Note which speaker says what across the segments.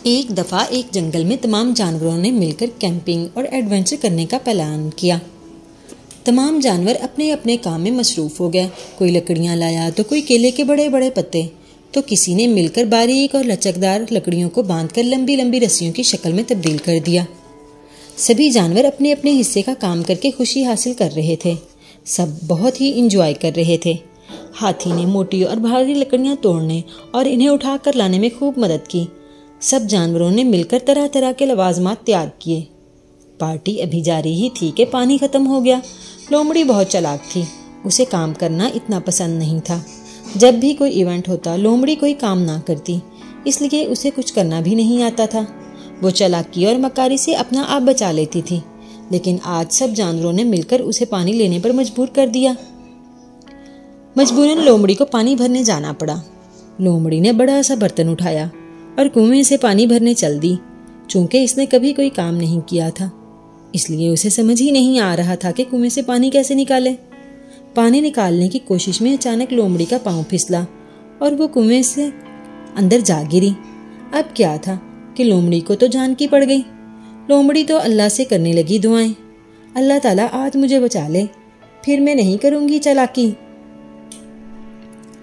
Speaker 1: एक दफ़ा एक जंगल में तमाम जानवरों ने मिलकर कैंपिंग और एडवेंचर करने का प्लान किया। तमाम जानवर अपने अपने काम में मसरूफ़ हो गए। कोई लकड़ियाँ लाया तो कोई केले के बड़े बड़े पत्ते, तो किसी ने मिलकर बारीक और लचकदार लकड़ियों को बांधकर लंबी लंबी रस्सियों की शक्ल में तब्दील कर दिया। सभी जानवर अपने अपने हिस्से का काम करके खुशी हासिल कर रहे थे। सब बहुत ही इंजॉय कर रहे थे। हाथी ने मोटी और भारी लकड़ियाँ तोड़ने और इन्हें उठाकर लाने में खूब मदद की। सब जानवरों ने मिलकर तरह तरह के लवाजमात तैयार किए। पार्टी अभी जारी ही थी कि पानी खत्म हो गया। लोमड़ी बहुत चालाक थी, उसे काम करना इतना पसंद नहीं था। जब भी कोई इवेंट होता लोमड़ी कोई काम ना करती, इसलिए उसे कुछ करना भी नहीं आता था। वो चालाकी और मकारी से अपना आप बचा लेती थी, लेकिन आज सब जानवरों ने मिलकर उसे पानी लेने पर मजबूर कर दिया। मजबूरन लोमड़ी को पानी भरने जाना पड़ा। लोमड़ी ने बड़ा सा बर्तन उठाया और कुएं से पानी भरने चल दी। चूंकि इसने कभी कोई काम नहीं किया था, इसलिए उसे समझ ही नहीं आ रहा था कि कुएं से पानी कैसे निकाले। पानी निकालने की कोशिश में अचानक लोमड़ी का पांव फिसला और वो कुएं से अंदर जा गिरी। अब क्या था कि लोमड़ी को तो जान की पड़ गई। लोमड़ी तो अल्लाह से करने लगी दुआएं, अल्लाह ताला आज मुझे बचा ले, फिर मैं नहीं करूंगी चालाकी।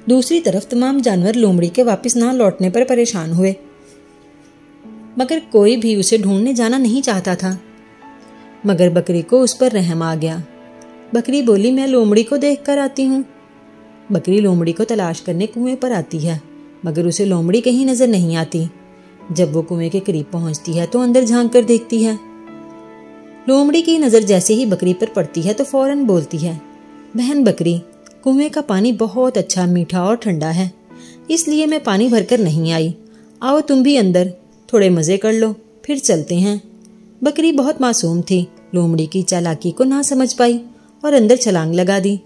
Speaker 1: दूसरी तरफ तमाम जानवर लोमड़ी के वापस ना लौटने पर परेशान हुए, मगर कोई भी उसे ढूंढने जाना नहीं चाहता था। मगर बकरी को उस पर रहम आ गया। बकरी बोली, मैं लोमड़ी को देखकर आती हूँ। बकरी लोमड़ी को तलाश करने कुएं पर आती है, मगर उसे लोमड़ी कहीं नजर नहीं आती। जब वो कुएं के करीब पहुंचती है तो अंदर झांक कर देखती है। लोमड़ी की नजर जैसे ही बकरी पर पड़ती है तो फौरन बोलती है, बहन बकरी, कुएं का पानी बहुत अच्छा, मीठा और ठंडा है, इसलिए मैं पानी भरकर नहीं आई। आओ तुम भी अंदर, थोड़े मज़े कर लो, फिर चलते हैं। बकरी बहुत मासूम थी, लोमड़ी की चालाकी को ना समझ पाई और अंदर छलांग लगा दी।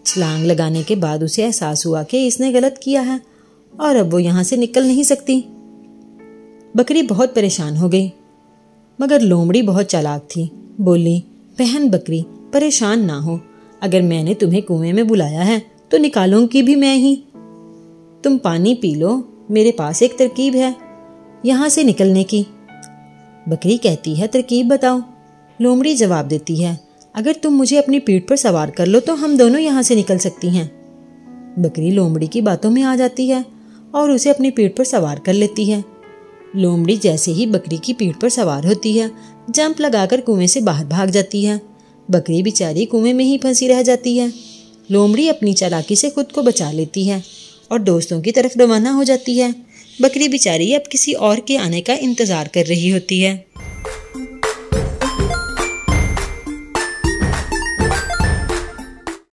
Speaker 1: छलांग लगाने के बाद उसे एहसास हुआ कि इसने गलत किया है और अब वो यहाँ से निकल नहीं सकती। बकरी बहुत परेशान हो गई, मगर लोमड़ी बहुत चालाक थी। बोली, बहन बकरी, परेशान ना हो, अगर मैंने तुम्हें कुएं में बुलाया है तो निकालूंगी भी मैं ही। तुम पानी पी लो, मेरे पास एक तरकीब है यहाँ से निकलने की। बकरी कहती है, तरकीब बताओ। लोमड़ी जवाब देती है, अगर तुम मुझे अपनी पीठ पर सवार कर लो तो हम दोनों यहाँ से निकल सकती हैं। बकरी लोमड़ी की बातों में आ जाती है और उसे अपनी पीठ पर सवार कर लेती है। लोमड़ी जैसे ही बकरी की पीठ पर सवार होती है, जंप लगाकर कुएं से बाहर भाग जाती है। बकरी बेचारी कुएं में ही फंसी रह जाती है। लोमड़ी अपनी चालाकी से खुद को बचा लेती है और दोस्तों की तरफ रवाना हो जाती है। बकरी बेचारी अब किसी और के आने का इंतजार कर रही होती है।